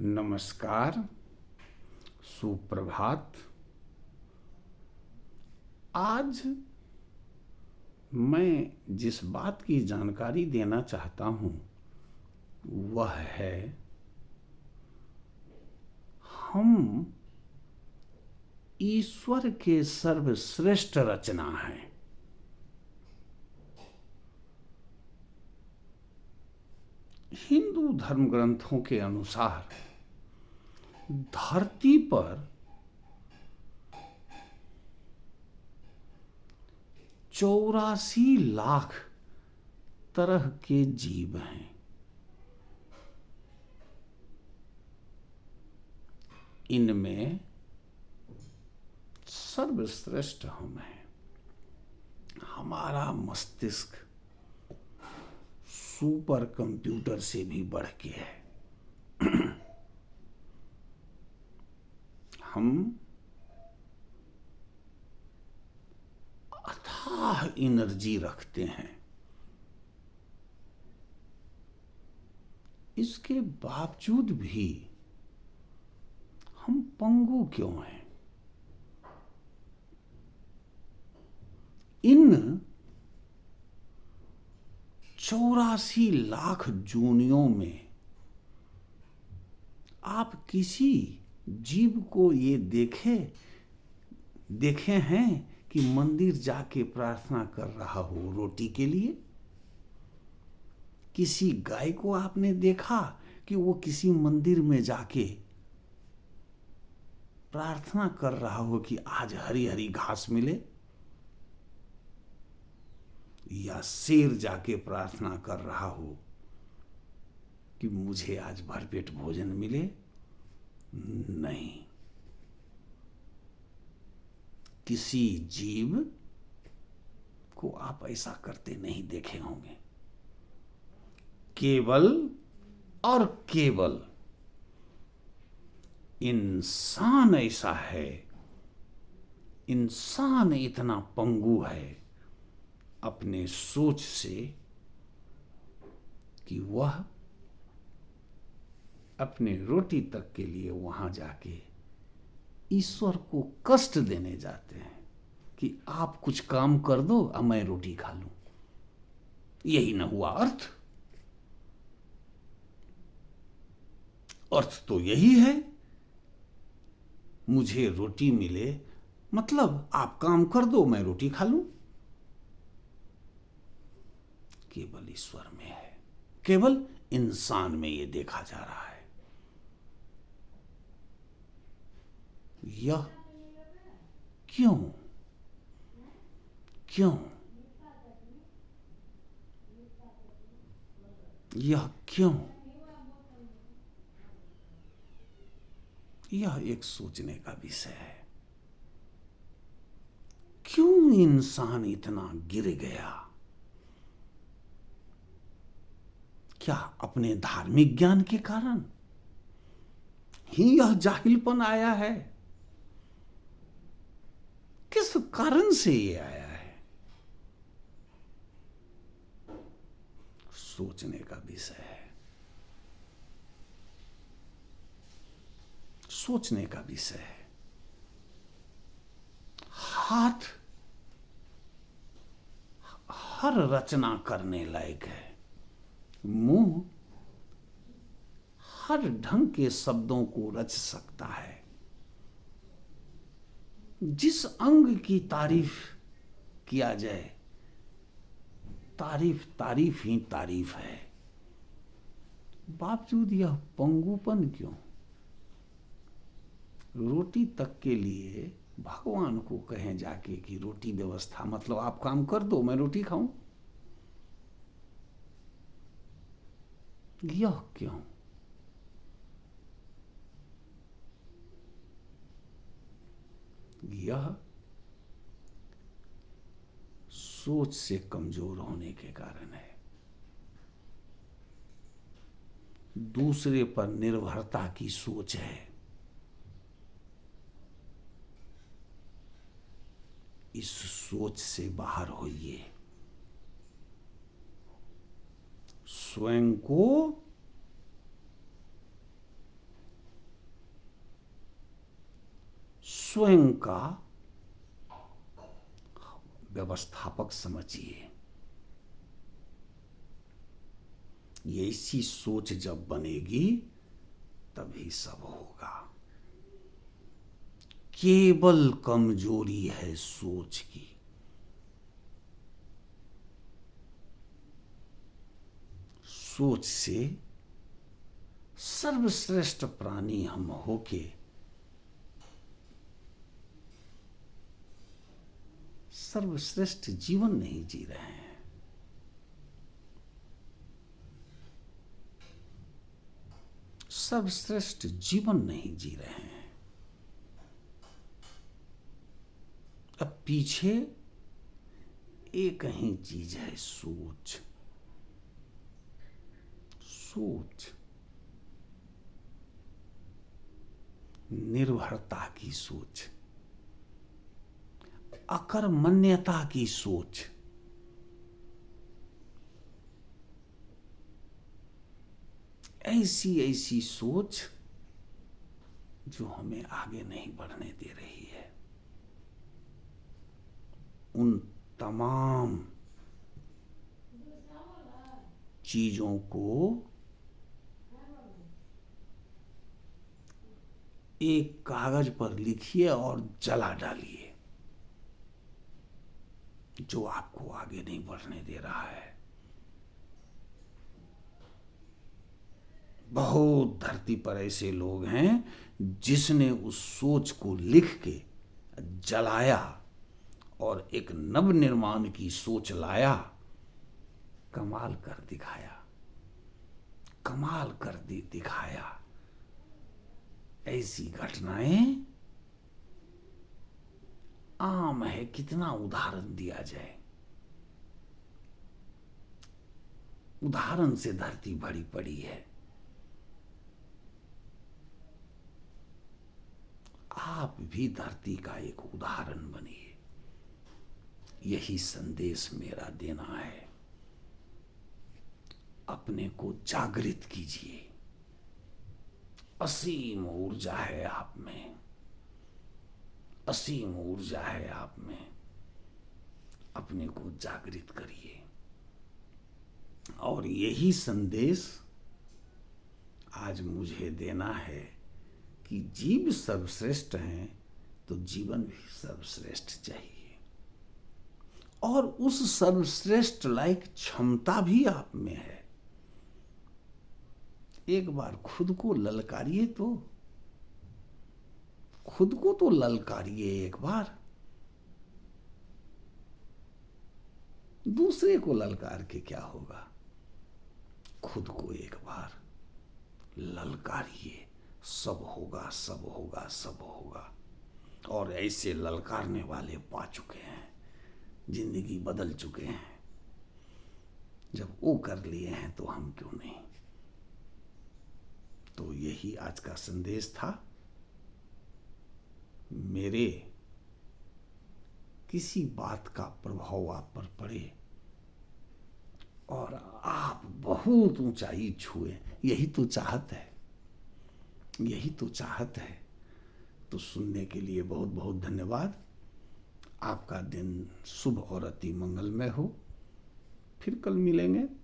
नमस्कार, सुप्रभात। आज मैं जिस बात की जानकारी देना चाहता हूँ वह है, हम ईश्वर के सर्वश्रेष्ठ रचना हैं। हिंदू धर्म ग्रंथों के अनुसार धरती पर 84 लाख तरह के जीव हैं। इनमें सर्वश्रेष्ठ हम हैं। हमारा मस्तिष्क सुपर कंप्यूटर से भी बढ़ के है। हम अथाह एनर्जी रखते हैं। इसके बावजूद भी हम पंगु क्यों हैं? इन 84 लाख जूनियों में आप किसी जीव को ये देखे हैं कि मंदिर जाके प्रार्थना कर रहा हो रोटी के लिए? किसी गाय को आपने देखा कि वो किसी मंदिर में जाके प्रार्थना कर रहा हो कि आज हरी हरी घास मिले? या शेर जाके प्रार्थना कर रहा हो कि मुझे आज भरपेट भोजन मिले? नहीं। किसी जीव को आप ऐसा करते नहीं देखे होंगे। केवल और केवल इंसान ऐसा है, इंसान इतना पंगु है अपने सोच से कि वह अपने रोटी तक के लिए वहां जाके ईश्वर को कष्ट देने जाते हैं कि आप कुछ काम कर दो और मैं रोटी खा लूं। यही न हुआ अर्थ? अर्थ तो यही है, मुझे रोटी मिले मतलब आप काम कर दो मैं रोटी खा लूं। केवल ईश्वर में है, केवल इंसान में ये देखा जा रहा है। यह क्यों? यह क्यों? यह एक सोचने का विषय है। क्यों इंसान इतना गिर गया? क्या अपने धार्मिक ज्ञान के कारण ही यह जाहिलपन आया है? किस कारण से ये आया है? सोचने का विषय है, सोचने का विषय है। हाथ हर रचना करने लायक है, मुंह हर ढंग के शब्दों को रच सकता है। जिस अंग की तारीफ किया जाए, तारीफ तारीफ ही तारीफ है। बावजूद यह पंगुपन क्यों? रोटी तक के लिए भगवान को कहें जाके कि रोटी व्यवस्था मतलब आप काम कर दो मैं रोटी खाऊं। यह क्यों? यह सोच से कमजोर होने के कारण है। दूसरे पर निर्भरता की सोच है। इस सोच से बाहर होइए। स्वयं को स्वयं का व्यवस्थापक समझिए। ये ऐसी सोच जब बनेगी तभी सब होगा। केवल कमजोरी है सोच की। सोच से सर्वश्रेष्ठ प्राणी हम होके सर्वश्रेष्ठ जीवन नहीं जी रहे हैं। सर्वश्रेष्ठ जीवन नहीं जी रहे हैं। अब पीछे एक ही चीज है, सोच। सोच, निर्भरता की सोच, अकर्मण्यता की सोच, ऐसी ऐसी सोच जो हमें आगे नहीं बढ़ने दे रही है। उन तमाम चीजों को एक कागज पर लिखिए और जला डालिए, जो आपको आगे नहीं बढ़ने दे रहा है। बहुत धरती पर ऐसे लोग हैं जिसने उस सोच को लिख के जलाया और एक नव निर्माण की सोच लाया, कमाल कर दिखाया, कमाल कर दिखाया। ऐसी घटनाएं आम है, कितना उदाहरण दिया जाए। उदाहरण से धरती भरी पड़ी है। आप भी धरती का एक उदाहरण बनिए। यही संदेश मेरा देना है। अपने को जागृत कीजिए। असीम ऊर्जा है आप में, असीम ऊर्जा है आप में। अपने को जागृत करिए। और यही संदेश आज मुझे देना है कि जीव सर्वश्रेष्ठ हैं तो जीवन भी सर्वश्रेष्ठ चाहिए। और उस सर्वश्रेष्ठ लायक क्षमता भी आप में है। एक बार खुद को ललकारिए, तो खुद को तो ललकारिए एक बार। दूसरे को ललकार के क्या होगा? खुद को एक बार ललकारिए। सब होगा, सब होगा, सब होगा। और ऐसे ललकारने वाले पा चुके हैं, जिंदगी बदल चुके हैं। जब वो कर लिए हैं तो हम क्यों नहीं? तो यही आज का संदेश था। मेरे किसी बात का प्रभाव आप पर पड़े और आप बहुत ऊंचाई छुए, यही तो चाहत है, यही तो चाहत है। तो सुनने के लिए बहुत बहुत धन्यवाद। आपका दिन शुभ और अति मंगलमय हो। फिर कल मिलेंगे।